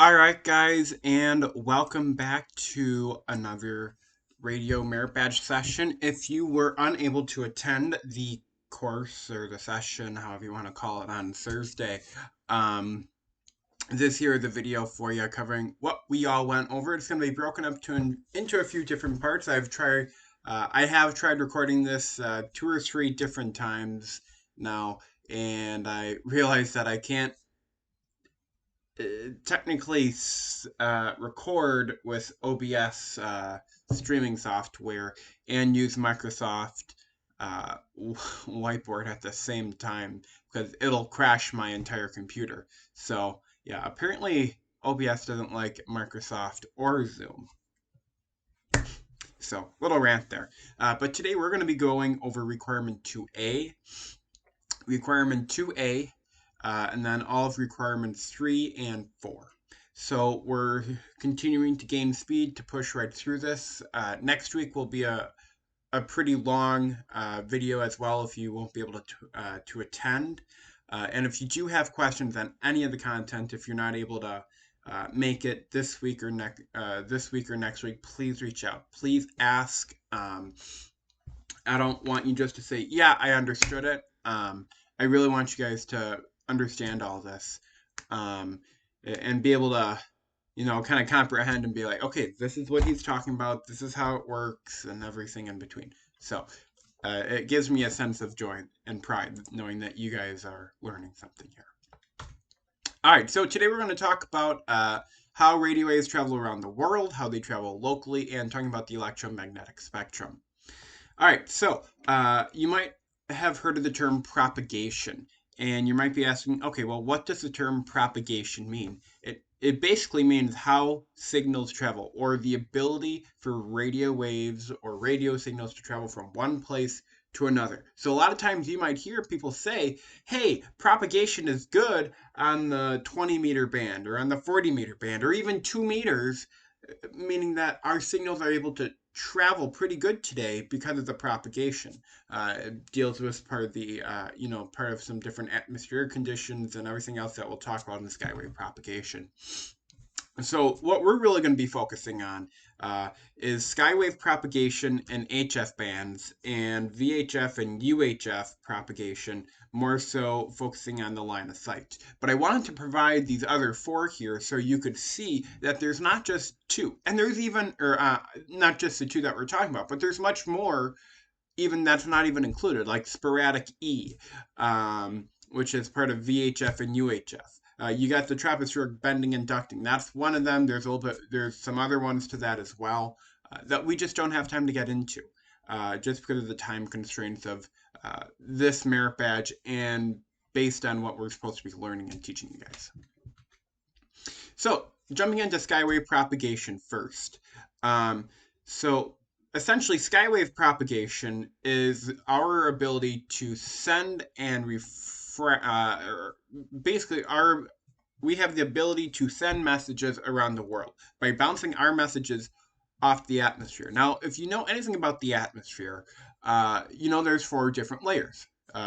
All right, guys, and welcome back to another Radio Merit Badge session. If you were unable to attend the course or the session, however you want to call it, on Thursday, um, this here is a video for you covering what we all went over. It's going to be broken up into a few different parts. I have tried recording this 2 or 3 different times now, and I realized that I can't technically record with OBS streaming software and use Microsoft Whiteboard at the same time because it'll crash my entire computer. So, yeah, apparently OBS doesn't like Microsoft or Zoom. So, little rant there. But today we're going to be going over requirement 2A, requirement 2A, and then all of requirements 3 and 4. So we're continuing to gain speed to push right through this. Next week will be a pretty long video as well if you won't be able to attend. And if you do have questions on any of the content, if you're not able to make it this week or next week, please reach out. Please ask. I don't want you just to say, "Yeah, I understood it." I really want you guys to understand all this and be able to, kind of comprehend and be like, okay, this is what he's talking about. This is how it works, and everything in between. So it gives me a sense of joy and pride knowing that you guys are learning something here. All right, so today we're going to talk about how radio waves travel around the world, how they travel locally, and talking about the electromagnetic spectrum. All right, so you might have heard of the term propagation, and you might be asking, okay, well, what does the term propagation mean? It basically means how signals travel, or the ability for radio waves or radio signals to travel from one place to another. So a lot of times you might hear people say, hey, propagation is good on the 20-meter band, or on the 40-meter band, or even 2 meters, meaning that our signals are able to travel pretty good today because of the propagation. It deals with part of the, part of some different atmospheric conditions and everything else that we'll talk about in the skywave propagation. So what we're really going to be focusing on is skywave propagation in HF bands and VHF and UHF propagation, more so focusing on the line of sight. But I wanted to provide these other 4 here so you could see that there's not just 2, and there's even, or not just the 2 that we're talking about, but there's much more even that's not even included, like sporadic E, which is part of VHF and UHF. You got the tropospheric bending and ducting. That's one of them. There's some other ones to that as well that we just don't have time to get into, just because of the time constraints of this merit badge and based on what we're supposed to be learning and teaching you guys. So jumping into skywave propagation first. So essentially, skywave propagation is our ability to send and basically we have the ability to send messages around the world by bouncing our messages off the atmosphere. Now, if you know anything about the atmosphere, there's 4 different layers,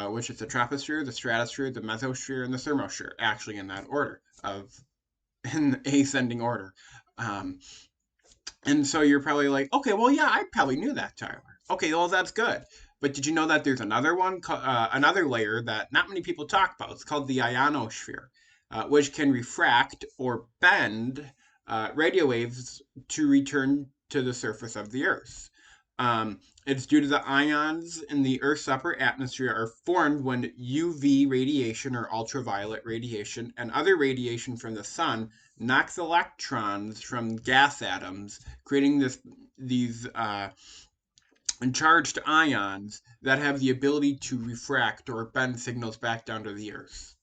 which is the troposphere, the stratosphere, the mesosphere, and the thermosphere, actually in that order in ascending order. And so you're probably like, okay, well, yeah, I probably knew that, Tyler. Okay, well, that's good. But did you know that there's another one, another layer that not many people talk about? It's called the ionosphere, which can refract or bend radio waves to return to the surface of the Earth. It's due to the ions in the Earth's upper atmosphere are formed when UV radiation or ultraviolet radiation and other radiation from the sun knocks electrons from gas atoms, creating these charged ions that have the ability to refract or bend signals back down to the Earth.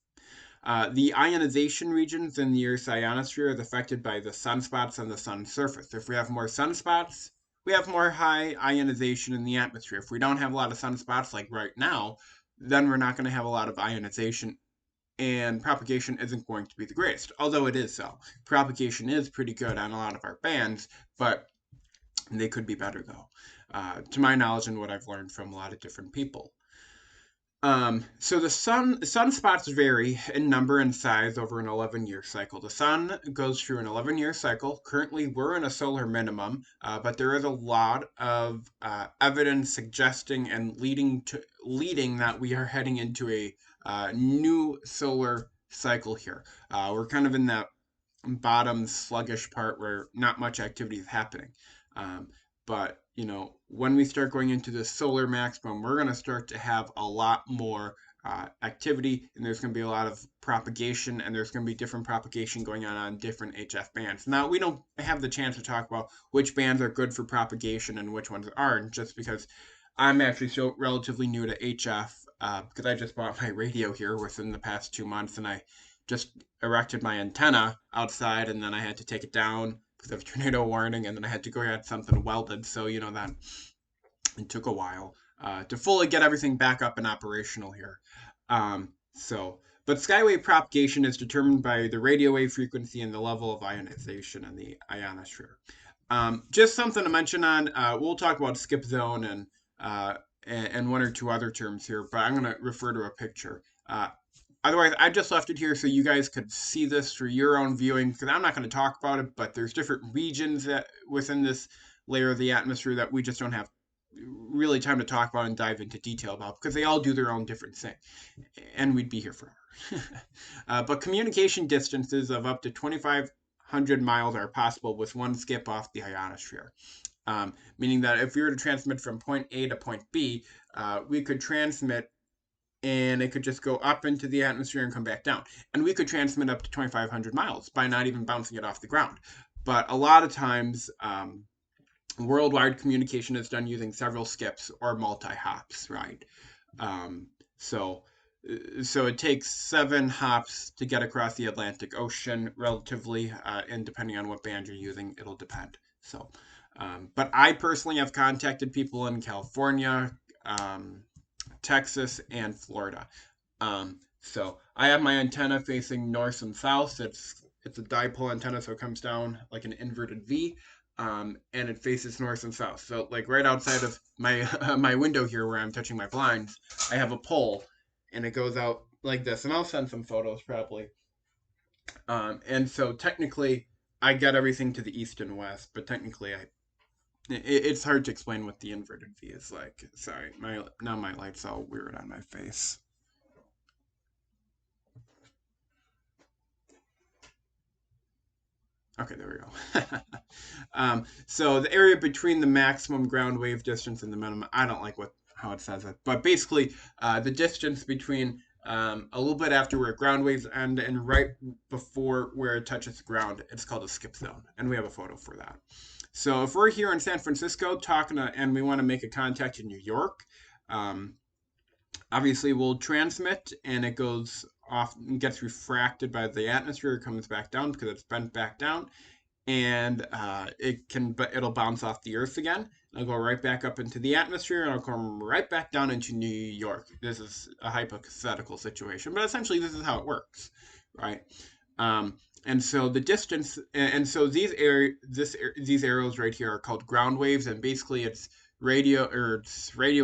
The ionization regions in the Earth's ionosphere is affected by the sunspots on the sun's surface. If we have more sunspots, we have more high ionization in the atmosphere. If we don't have a lot of sunspots like right now, then we're not going to have a lot of ionization, and propagation isn't going to be the greatest, although it is so. Propagation is pretty good on a lot of our bands, but they could be better though, to my knowledge and what I've learned from a lot of different people. So the sunspots vary in number and size over an 11-year cycle. The sun goes through an 11-year cycle. Currently, we're in a solar minimum, but there is a lot of evidence suggesting and leading that we are heading into a new solar cycle here. We're kind of in that bottom sluggish part where not much activity is happening. Um, but when we start going into the solar maximum, we're going to start to have a lot more activity, and there's going to be a lot of propagation, and there's going to be different propagation going on different HF bands. Now, we don't have the chance to talk about which bands are good for propagation and which ones aren't, just because I'm actually still relatively new to HF, because I just bought my radio here within the past 2 months, and I just erected my antenna outside, and then I had to take it down because of tornado warning, and then I had to go get something welded. So that it took a while to fully get everything back up and operational here. But skywave propagation is determined by the radio wave frequency and the level of ionization in the ionosphere. Just something to mention on. We'll talk about skip zone and one or two other terms here, but I'm going to refer to a picture. Otherwise, I just left it here so you guys could see this for your own viewing, because I'm not going to talk about it, but there's different regions that within this layer of the atmosphere that we just don't have really time to talk about and dive into detail about, because they all do their own different thing, and we'd be here forever. But communication distances of up to 2,500 miles are possible with one skip off the ionosphere. Meaning that if we were to transmit from point A to point B, we could transmit and it could just go up into the atmosphere and come back down. And we could transmit up to 2,500 miles by not even bouncing it off the ground. But a lot of times, worldwide communication is done using several skips or multi-hops, right? So it takes 7 hops to get across the Atlantic Ocean relatively, and depending on what band you're using, it'll depend. So, but I personally have contacted people in California, Texas, and Florida. So I have my antenna facing north and south. It's a dipole antenna, so it comes down like an inverted V, and it faces north and south. So like right outside of my my window here, where I'm touching my blinds, I have a pole, and it goes out like this. And I'll send some photos probably. And so technically, I get everything to the east and west, but technically it's hard to explain what the inverted V is like. Sorry, now my light's all weird on my face. Okay, there we go. So the area between the maximum ground wave distance and the minimum, I don't like how it says it, but basically the distance between a little bit after where ground waves end and right before where it touches the ground, it's called a skip zone, and we have a photo for that. So if we're here in San Francisco and we want to make a contact in New York, obviously we'll transmit, and it goes off and gets refracted by the atmosphere. It comes back down because it's bent back down, and it'll bounce off the Earth again. It'll go right back up into the atmosphere, and it'll come right back down into New York. This is a hypothetical situation, but essentially this is how it works, right? And so the distance, and so these arrows right here are called ground waves, and basically it's radio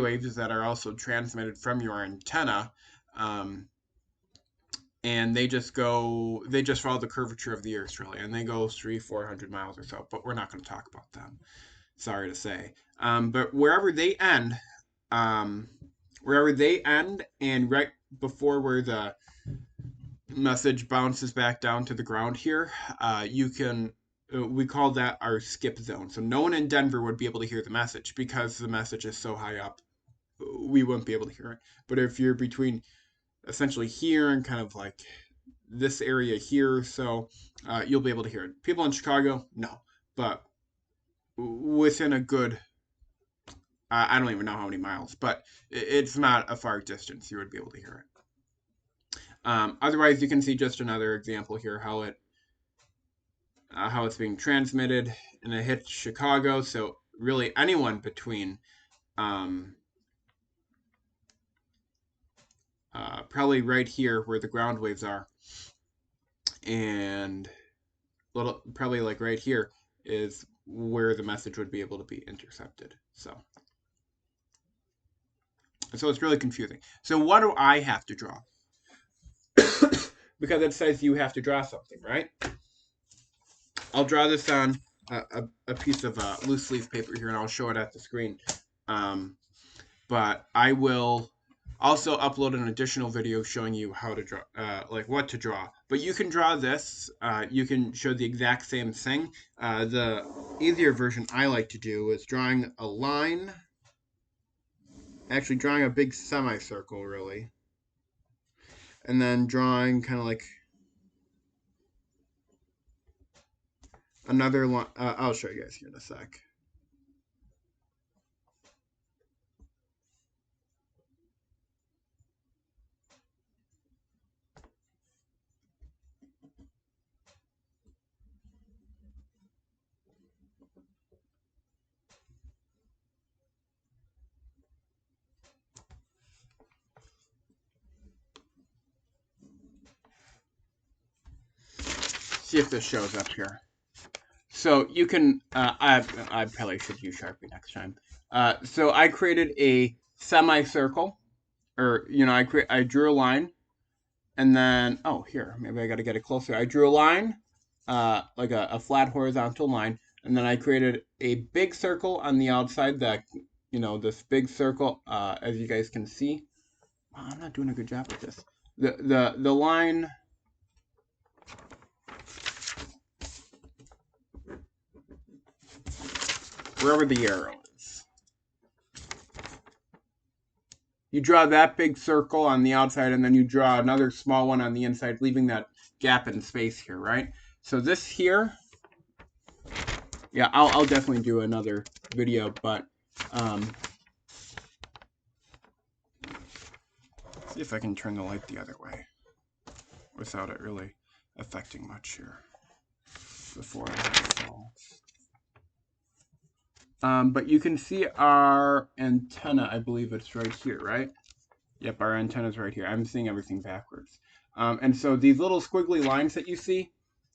waves that are also transmitted from your antenna, and they just follow the curvature of the Earth, really, and they go 300-400 miles or so. But we're not going to talk about them. Sorry to say. But wherever they end, and right before where the message bounces back down to the ground here, we call that our skip zone. So no one in Denver would be able to hear the message because the message is so high up. We wouldn't be able to hear it. But if you're between essentially here and kind of like this area here, so you'll be able to hear it. People in Chicago, no. But within a good, I don't even know how many miles, but it's not a far distance. You would be able to hear it. Otherwise, you can see just another example here how it's being transmitted, and it hits Chicago. So really, anyone between probably right here where the ground waves are, and probably like right here is where the message would be able to be intercepted. So So it's really confusing. So what do I have to draw? Because it says you have to draw something, right? I'll draw this on a piece of loose leaf paper here, and I'll show it at the screen. But I will also upload an additional video showing you how to draw, like what to draw. But you can draw this. You can show the exact same thing. The easier version I like to do is drawing a line. Actually, drawing a big semicircle, really. And then drawing kind of like another line. I'll show you guys here in a sec. See if this shows up here. So you can, I probably should use Sharpie next time. So I created a semicircle, or, I drew a line, and then, oh, here, maybe I got to get it closer. I drew a line, like a flat horizontal line, and then I created a big circle on the outside that, this big circle, as you guys can see. Oh, I'm not doing a good job with this. The line, wherever the arrow is. You draw that big circle on the outside, and then you draw another small one on the inside, leaving that gap in space here, right? So this here, yeah, I'll definitely do another video, but see if I can turn the light the other way without it really affecting much here before I fall. But you can see our antenna, I believe it's right here, right? Yep, our antenna's right here. I'm seeing everything backwards. And so these little squiggly lines that you see,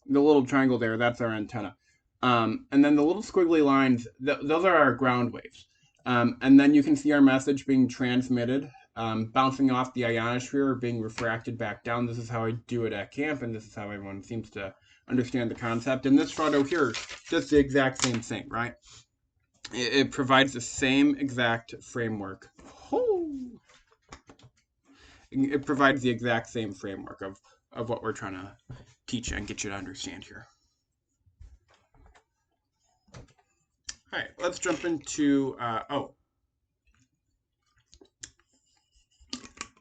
the little triangle there, that's our antenna. And then the little squiggly lines, those are our ground waves. And then you can see our message being transmitted, bouncing off the ionosphere, or being refracted back down. This is how I do it at camp, and this is how everyone seems to understand the concept. And this photo here does the exact same thing, right? It provides the same exact framework. It provides the exact same framework of what we're trying to teach you and get you to understand here. All right, let's jump into,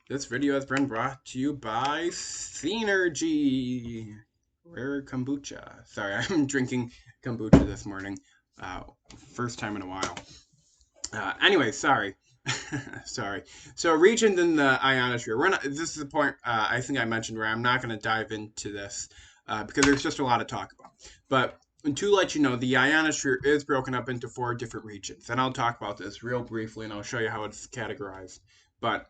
this video has been brought to you by Synergy Rare Kombucha. Sorry, I'm drinking kombucha this morning. First time in a while. Anyway, sorry. Sorry. So regions in the ionosphere. This is the point I think I mentioned where I'm not going to dive into this because there's just a lot to talk about. But to let you know, the ionosphere is broken up into 4 different regions. And I'll talk about this real briefly, and I'll show you how it's categorized. But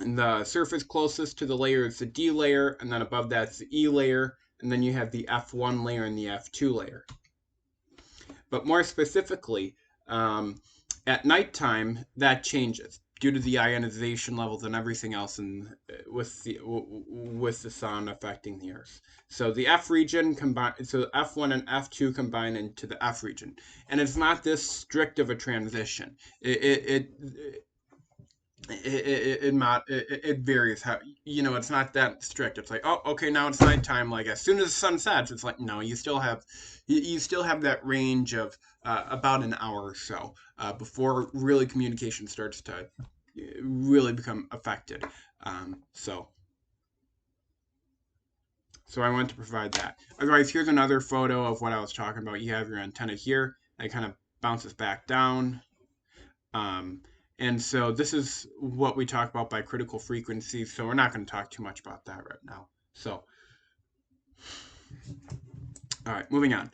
the surface closest to the layer is the D layer, and then above that's the E layer, and then you have the F1 layer and the F2 layer. But more specifically, at nighttime, that changes due to the ionization levels and everything else, and with the sun affecting the Earth. So the F region so F1 and F2 combine into the F region, and it's not this strict of a transition. It varies how, it's not that strict. It's like, oh, okay, now it's nighttime. Like as soon as the sun sets, it's like, no, you still have that range of about an hour or so before really communication starts to really become affected. So I want to provide that. Otherwise, here's another photo of what I was talking about. You have your antenna here. It kind of bounces back down. And so this is what we talk about by critical frequencies. So we're not going to talk too much about that right now. So, all right, moving on.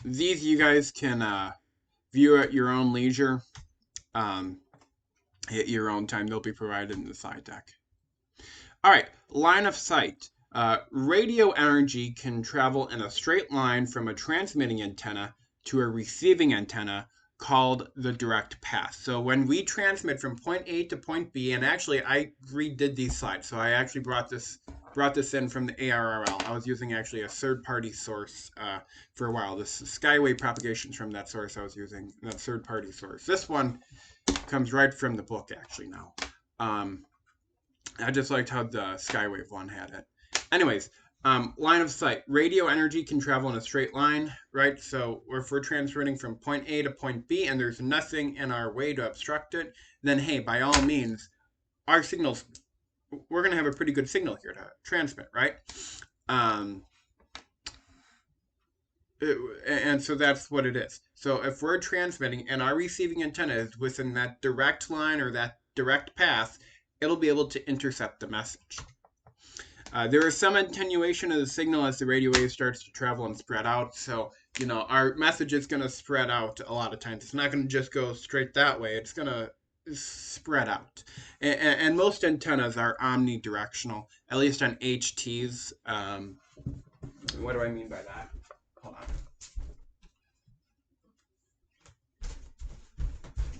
These you guys can view at your own leisure, at your own time. They'll be provided in the slide deck. All right, line of sight. Radio energy can travel in a straight line from a transmitting antenna to a receiving antenna called the direct path. So when we transmit from point A to point B, and actually I redid these slides, so I actually brought this in from the ARRL. I was using actually a third-party source for a while. This Skyway propagations from that source I was using, that third-party source. This one comes right from the book actually now. I just liked how the Skywave one had it. Anyways, line of sight. Radio energy can travel in a straight line, right? So if we're transmitting from point A to point B and there's nothing in our way to obstruct it, then hey, by all means, our signals, we're going to have a pretty good signal here to transmit, right? And so that's what it is. So if we're transmitting and our receiving antenna is within that direct line or that direct path, it'll be able to intercept the message. There is some attenuation of the signal as the radio wave starts to travel and spread out. So, you know, our message is going to spread out a lot of times. It's not going to just go straight that way. It's going to spread out. And most antennas are omnidirectional, at least on HTs. What do I mean by that? Hold on.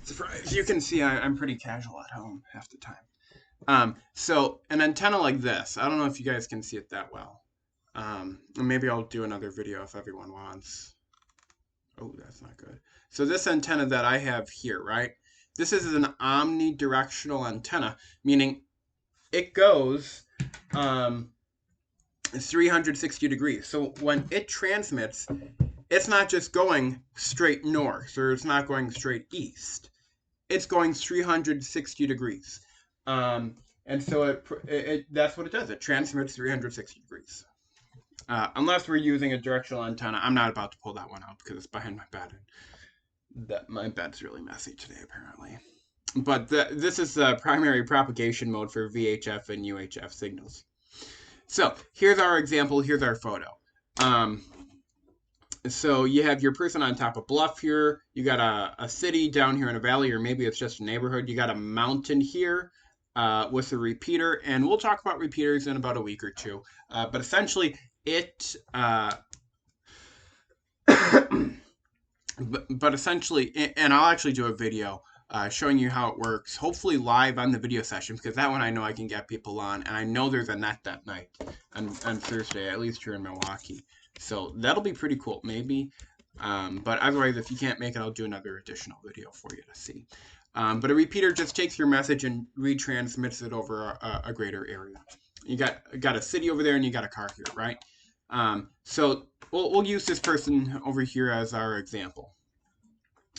Surprise. You can see I'm pretty casual at home half the time. So an antenna like this, I don't know if you guys can see it that well. Maybe I'll do another video if everyone wants. Oh, that's not good. So this antenna that I have here, right? This is an omnidirectional antenna, meaning it goes 360 degrees. So when it transmits, it's not just going straight north or it's not going straight east. It's going 360 degrees. And so that's what it does. It transmits 360 degrees. Unless we're using a directional antenna. I'm not about to pull that one out because it's behind my bed. My bed's really messy today, apparently. But this is the primary propagation mode for VHF and UHF signals. So here's our example. Here's our photo. So you have your person on top of a bluff here. You got a city down here in a valley, or maybe it's just a neighborhood. You got a mountain here with a repeater. And we'll talk about repeaters in about a week or two. But essentially, but essentially, and I'll actually do a video showing you how it works, hopefully live on the video session, because that one I know I can get people on, and I know there's a net that night on Thursday, at least here in Milwaukee. So that'll be pretty cool, maybe. But otherwise, if you can't make it, I'll do another additional video for you to see. But a repeater just takes your message and retransmits it over a greater area. You got a city over there, and you got a car here, right? So we'll use this person over here as our example.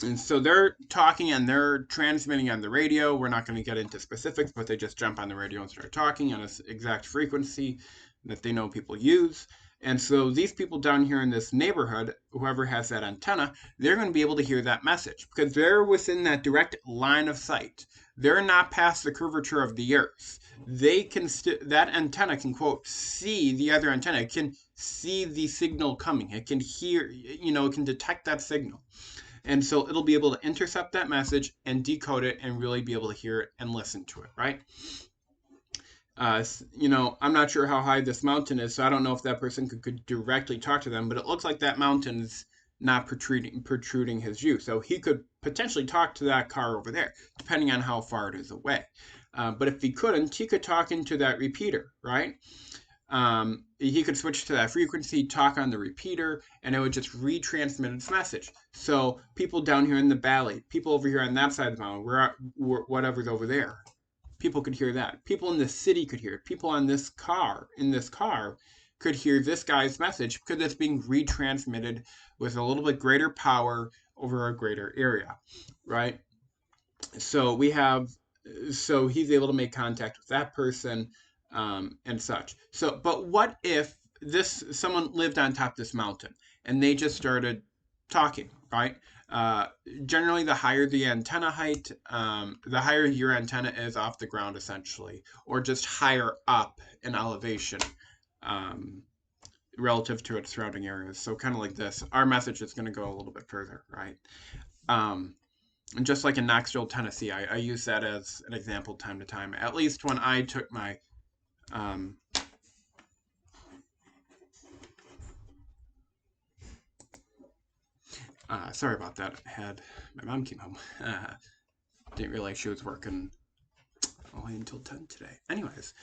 And so they're talking and they're transmitting on the radio. We're not going to get into specifics, but they just jump on the radio and start talking on an exact frequency that they know people use. And so these people down here in this neighborhood, whoever has that antenna, they're going to be able to hear that message because they're within that direct line of sight. They're not past the curvature of the earth. They can that antenna can, quote, see the other antenna. It can see the signal coming. It can hear, it can detect that signal. And so it'll be able to intercept that message and decode it and really be able to hear it and listen to it, right? I'm not sure how high this mountain is, so I don't know if that person could directly talk to them, but it looks like that mountain's not protruding his view. So he could potentially talk to that car over there, depending on how far it is away. But if he couldn't, he could talk into that repeater, right? He could switch to that frequency, talk on the repeater, and it would just retransmit its message. So people down here in the valley, people over here on that side of the mountain, whatever's over there, people could hear that. People in the city could hear it. People in this car could hear this guy's message because it's being retransmitted with a little bit greater power over a greater area, right? So he's able to make contact with that person and such. So, but what if someone lived on top of this mountain and they just started talking, right? Generally, the higher the antenna height, the higher your antenna is off the ground, essentially, or just higher up in elevation relative to its surrounding areas. So kind of like this, our message is going to go a little bit further, right? And just like in Knoxville, Tennessee, I use that as an example time to time, at least when I took my Sorry about that. My mom came home. Didn't realize she was working only until 10 today. Anyways,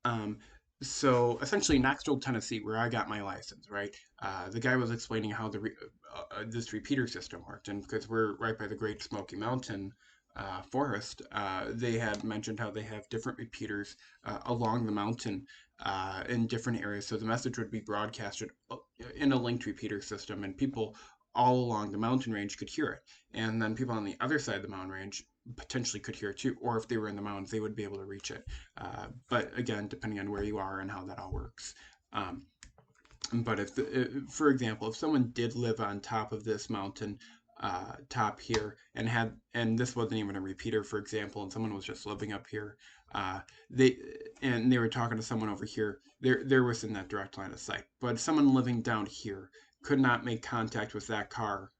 um, so essentially, Knoxville, Tennessee, where I got my license, right? The guy was explaining how this repeater system worked, and because we're right by the Great Smoky Mountain forest, they had mentioned how they have different repeaters along the mountain in different areas, so the message would be broadcasted in a linked repeater system, and people all along the mountain range could hear it, and then people on the other side of the mountain range potentially could hear it too, or if they were in the mountains, they would be able to reach it. But again, depending on where you are and how that all works. But for example, if someone did live on top of this mountain, top here, and this wasn't even a repeater, for example, and someone was just living up here, uh, they they were talking to someone over here, they're within that direct line of sight. But someone living down here could not make contact with that car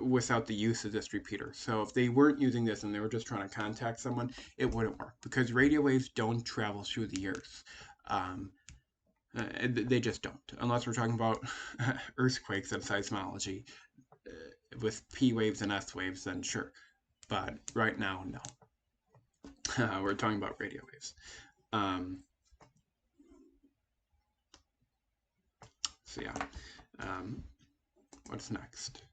without the use of this repeater. So if they weren't using this and they were just trying to contact someone, it wouldn't work because radio waves don't travel through the earth. Um, they just don't, unless we're talking about earthquakes and seismology with P waves and S waves. Then sure, but right now, no. We're talking about radio waves. So yeah, what's next?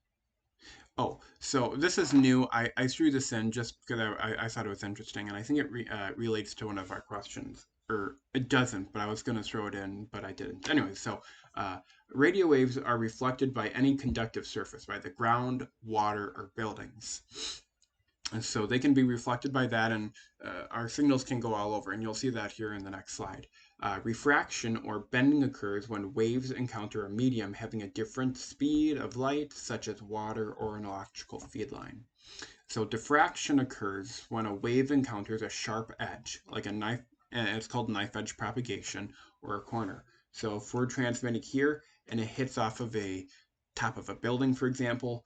Oh, so this is new. I threw this in just because I thought it was interesting, and I think it relates to one of our questions. Or it doesn't, but I was going to throw it in, but I didn't. Anyway, so uh, radio waves are reflected by any conductive surface, by the ground, water, or buildings. And so they can be reflected by that, and our signals can go all over, and you'll see that here in the next slide. Refraction or bending occurs when waves encounter a medium having a different speed of light, such as water or an electrical feed line. So diffraction occurs when a wave encounters a sharp edge, like a knife, and it's called knife edge propagation, or a corner. So if we're transmitting here and it hits off of a top of a building, for example,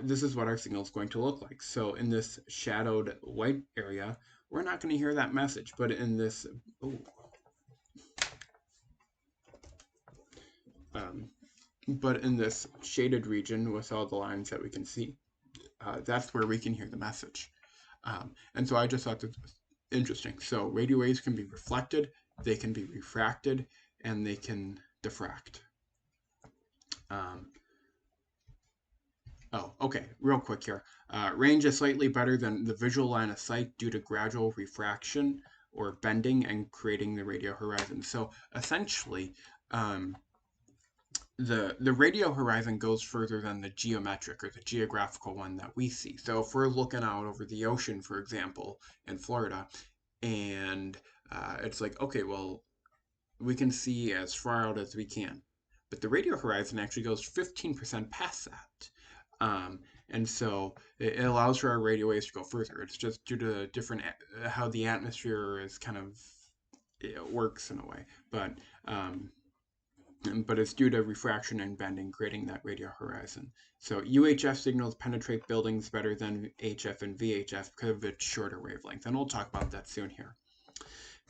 this is what our signal is going to look like. So in this shadowed white area, we're not going to hear that message, but in this, but in this shaded region with all the lines that we can see, that's where we can hear the message. And so I just thought this was interesting. So radio waves can be reflected, they can be refracted, and they can diffract. Oh, okay, real quick here. Range is slightly better than the visual line of sight due to gradual refraction or bending and creating the radio horizon. So essentially, the radio horizon goes further than the geometric or the geographical one that we see. So if we're looking out over the ocean, for example, in Florida, and it's like, okay, well, we can see as far out as we can. But the radio horizon actually goes 15% past that. And so it allows for our radio waves to go further. It's just due to different how the atmosphere is kind of it works in a way, but it's due to refraction and bending, creating that radio horizon. So UHF signals penetrate buildings better than HF and VHF because of its shorter wavelength, and we'll talk about that soon here.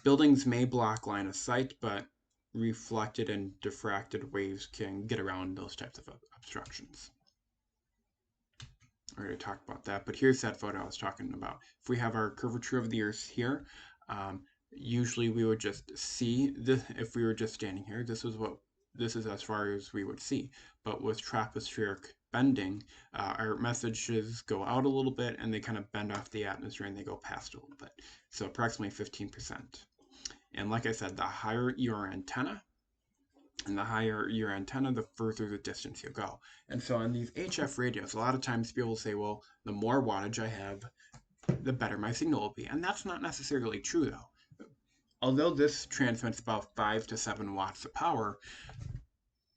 Buildings may block line of sight, but reflected and diffracted waves can get around those types of obstructions. I already talked about that, but here's that photo I was talking about. If we have our curvature of the Earth here, usually we would just see this. If we were just standing here, this is as far as we would see. But with tropospheric bending, our messages go out a little bit and they kind of bend off the atmosphere and they go past a little bit. So approximately 15%. And like I said, the higher your antenna, and the higher your antenna, the further the distance you go. And so on these HF radios, a lot of times people say, well, the more wattage I have, the better my signal will be. And that's not necessarily true, though. Although this transmits about 5 to 7 watts of power,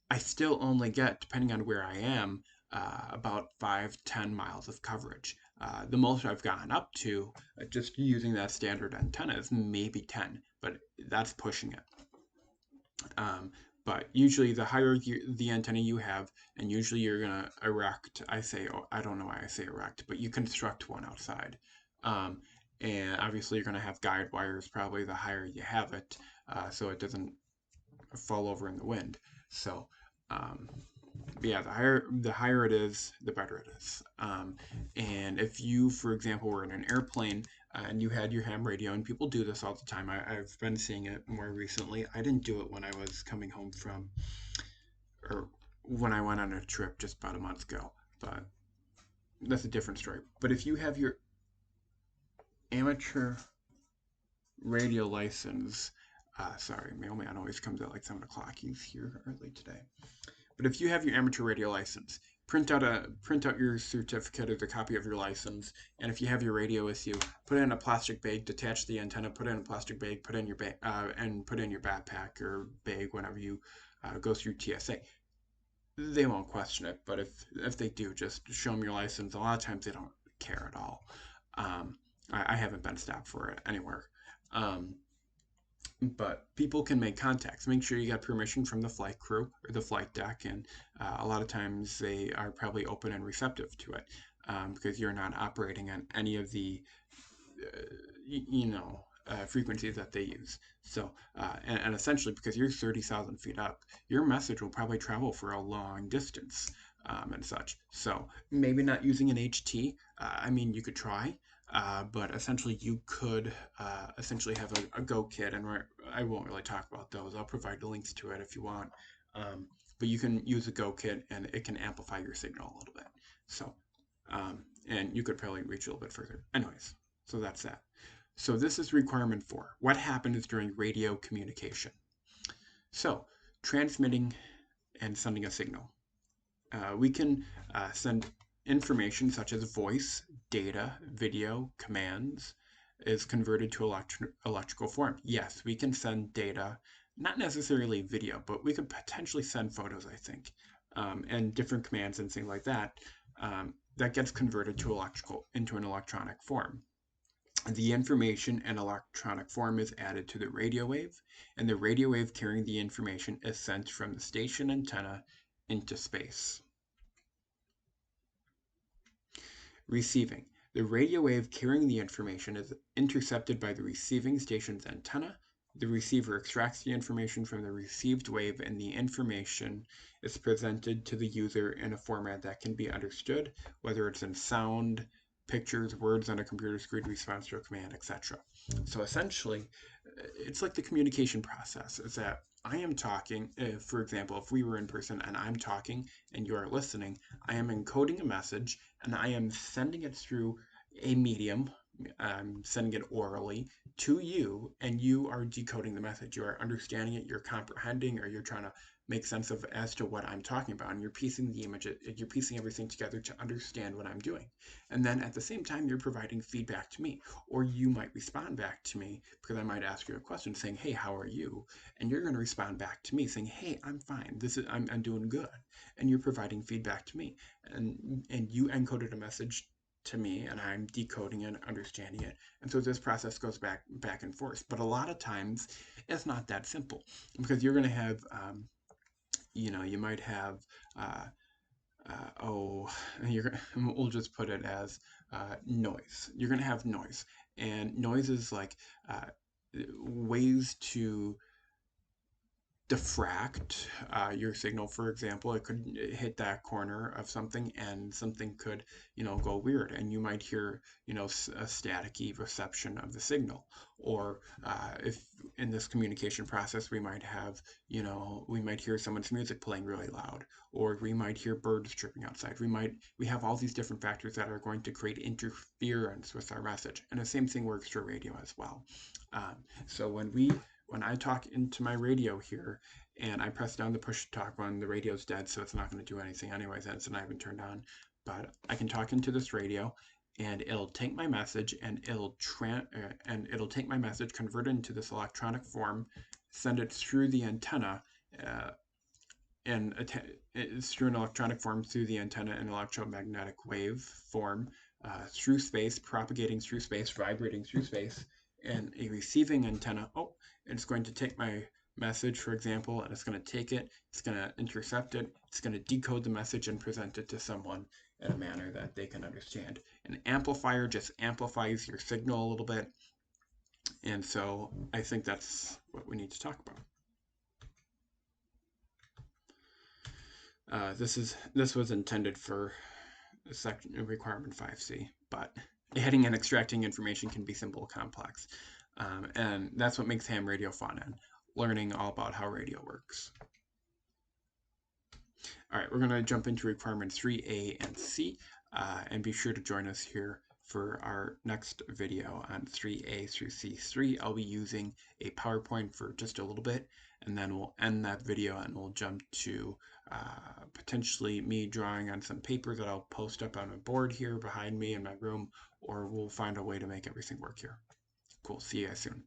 I still only get, depending on where I am, about 5-10 miles of coverage. The most I've gotten up to, just using that standard antenna, is maybe 10, but that's pushing it. But usually the higher the antenna you have, and usually you're going to erect, I don't know why I say erect, but you construct one outside. And obviously you're going to have guide wires probably the higher you have it, so it doesn't fall over in the wind. So, but yeah, the higher it is, the better it is. And if you, for example, were in an airplane and you had your ham radio, and people do this all the time. I've been seeing it more recently. I didn't do it when I was coming home from, or when I went on a trip just about a month ago, but that's a different story. But if you have your amateur radio license, sorry, mailman always comes at like 7 o'clock. He's here early today. But if you have your amateur radio license, print out your certificate or the copy of your license, and if you have your radio with you, put it in a plastic bag, detach the antenna, put it in a plastic bag, put it in your and put it in your backpack or bag whenever you go through TSA. They won't question it, but if they do, just show them your license. A lot of times they don't care at all. I haven't been stopped for it anywhere. But people can make contacts. Make sure you got permission from the flight crew or the flight deck, and a lot of times they are probably open and receptive to it because you're not operating on any of the frequencies that they use. So, and essentially because you're 30,000 feet up, your message will probably travel for a long distance and such. So maybe not using an HT. I mean, you could try. But essentially, you could essentially have a Go kit, and I won't really talk about those. I'll provide links to it if you want. But you can use a Go kit, and it can amplify your signal a little bit. So, and you could probably reach a little bit further. Anyways, so that's that. So this is requirement 4. What happens during radio communication? So, transmitting and sending a signal. We can send information such as voice, data, video, commands is converted to electrical form. Yes, we can send data, not necessarily video, but we could potentially send photos, I think, and different commands and things like that. That gets converted to into an electronic form. The information in electronic form is added to the radio wave, and the radio wave carrying the information is sent from the station antenna into space. Receiving. The radio wave carrying the information is intercepted by the receiving station's antenna. The receiver extracts the information from the received wave, and the information is presented to the user in a format that can be understood, whether it's in sound, pictures, words on a computer screen, response to a command, etc. So essentially, it's like the communication process is that I am talking, for example, if we were in person and I'm talking and you are listening, I am encoding a message and I am sending it through a medium. I'm sending it orally to you, and you are decoding the message. You are understanding it, you're comprehending, or you're trying to make sense of as to what I'm talking about, and you're piecing the image, you're piecing everything together to understand what I'm doing. And then at the same time, you're providing feedback to me, or you might respond back to me because I might ask you a question saying, hey, how are you? And you're going to respond back to me saying, hey, I'm fine. I'm doing good. And you're providing feedback to me, and you encoded a message to me, and I'm decoding it, understanding it. And so this process goes back and forth. But a lot of times it's not that simple, because you're going to have you might have we'll just put it as noise. You're going to have noise, and noise is like ways to diffract your signal. For example, it could hit that corner of something and something could go weird, and you might hear a staticky reception of the signal. Or if in this communication process we might have we might hear someone's music playing really loud, or we might hear birds chirping outside. We have all these different factors that are going to create interference with our message, and the same thing works for radio as well. So when I talk into my radio here and I press down the push to talk button, the radio's dead, so it's not going to do anything anyways, and it's not even turned on. But I can talk into this radio, and it'll take my message, and it'll take my message, convert it into this electronic form, send it through the antenna, and it's through an electronic form through the antenna in electromagnetic wave form, through space, propagating through space, vibrating through space, and a receiving antenna. It's going to take my message, for example, and it's going to take it, it's going to intercept it, it's going to decode the message and present it to someone in a manner that they can understand. An amplifier just amplifies your signal a little bit, and so I think that's what we need to talk about. This was intended for section requirement 5C, but adding and extracting information can be simple or complex. And that's what makes ham radio fun, and learning all about how radio works. All right, we're going to jump into requirement 3A and C, and be sure to join us here for our next video on 3A through C3. I'll be using a PowerPoint for just a little bit, and then we'll end that video and we'll jump to potentially me drawing on some paper that I'll post up on a board here behind me in my room, or we'll find a way to make everything work here. Cool, see you guys soon.